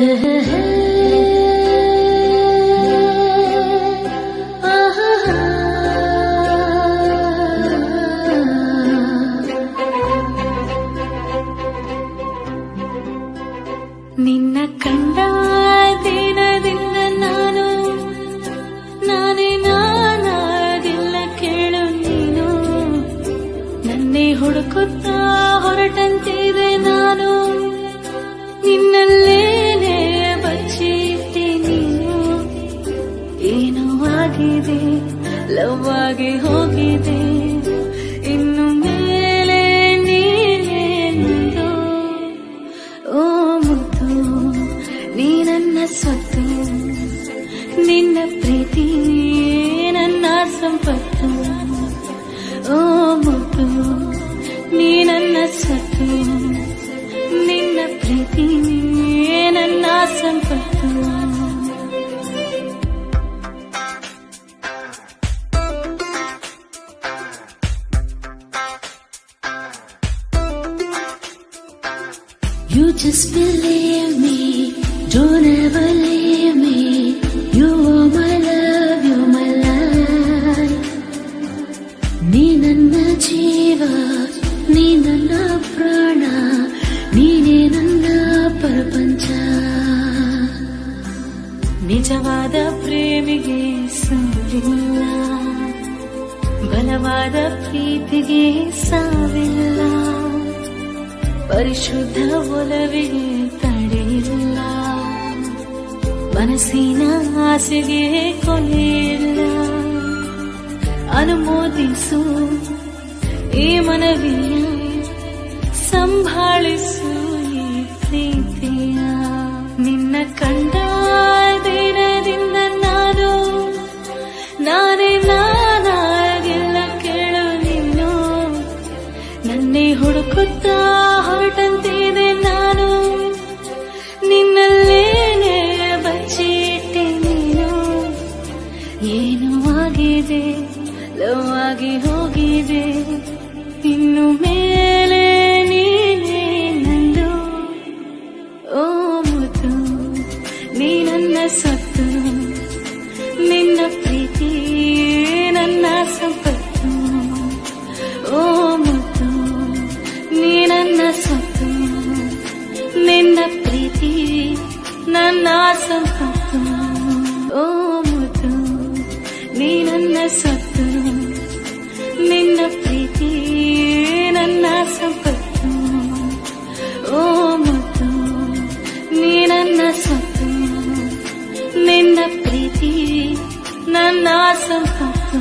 ನಿನ್ನ ಕಂಡ ದಿನದಿಂದ ನಾನೇ ನಾನಾಗಿಲ್ಲ ಕೇಳು ನೀನು. ನನ್ನೇ ಹುಡುಕುತ್ತಾ ಹೊರಟಂತಿದೆ ನಾನು, ನಿನ್ನಲ್ಲೇನೆ ಬಚ್ಚಿಟ್ಟೆ ನೀನು. ಏನೋ ಆಗಿದೆ, ಲವ್ ಆಗಿ ಹೋಗಿದೆ, ಇನ್ನು ಮೇಲೆ ನೀನೇ ನಂದು. ಓ ಮುದ್ದು, ನೀ ನನ್ನ ಸ್ವತ್ತು, ನಿನ್ನ ಪ್ರೀತಿ ನನ್ನ ಸಂಪತ್ತು. ಓ ಮುದ್ದು, ನೀ ನನ್ನ ಸ್ವತ್ತು, ನಿನ್ನ ಪ್ರೀತಿ ನನ್ನ ಸಂಪತ್ತು. You just believe me, don't ever leave me. You are my love, you're my life. ನೀ ನನ್ನ ಜೀವ, ನೀ ನನ್ನ ಪ್ರಾಣ, ನೀನೇ ನನ್ನ ಪ್ರಪಂಚ. ನಿಜವಾದ ಪ್ರೇಮಿಗೆ ಸಾವಿಲ್ಲ, ಬಲವಾದ ಪ್ರೀತಿಗೆ ಸಾವಿಲ್ಲ, ಪರಿಶುದ್ಧ ಒಲವಿಗೆ ತಡೆಯಿಲ್ಲ, ಮನಸ್ಸಿನ ಆಸೆಗೆ ಕೊನೆಯಿಲ್ಲ. ಅನುಮೋದಿಸು ಈ ಮನವಿಯ, ಸಂಭಾಳಿಸು ಈ ಪ್ರೀತಿಯ. ನಿನ್ನ ಕಂಡ ದಿನದಿಂದ ನಾನೇ ನಾನಾಗಿಲ್ಲ ಕೇಳು ನೀನು. ನನ್ನೇ ಹುಡುಕುತ್ತಾ ಹೊರಟಂತಿದೆ ನಾನು, ನಿನ್ನಲ್ಲೇನೆ ಬಚ್ಚಿಟ್ಟೆ ನೀನು. ಏನೋ ಆಗಿದೆ, ಲವ್ ಆಗಿ ಹೋಗಿದೆ, ಇನ್ನು ಮೇಲೆ ನೀನೇ ನಂದು. ಓ ಮುದ್ದು, ನೀ ನನ್ನ ಸತ್ತು, ನಿನ್ನ ಪ್ರೀತಿ ನನ್ನ ಸಂಪತ್ತು. ಓ ಮುದ್ದು, ನೀ ನನ್ನ ಸತ್ತು, ನಿನ್ನ ಪ್ರೀತಿ ನನ್ನ ಸಂಪತ್ತು. ಓ ಮುದ್ದು, ನೀ ನನ್ನ ಸತ್ತು, ನಿನ್ನ ಪ್ರೀತಿ ನನ್ನ ಸಂಪತ್ತು. ಓ ಮುದ್ದು, ನೀ ನನ್ನ ಸತ್ತು, ನಿನ್ನ ಪ್ರೀತಿ ನನ್ನ ಸಂಪತ್ತು.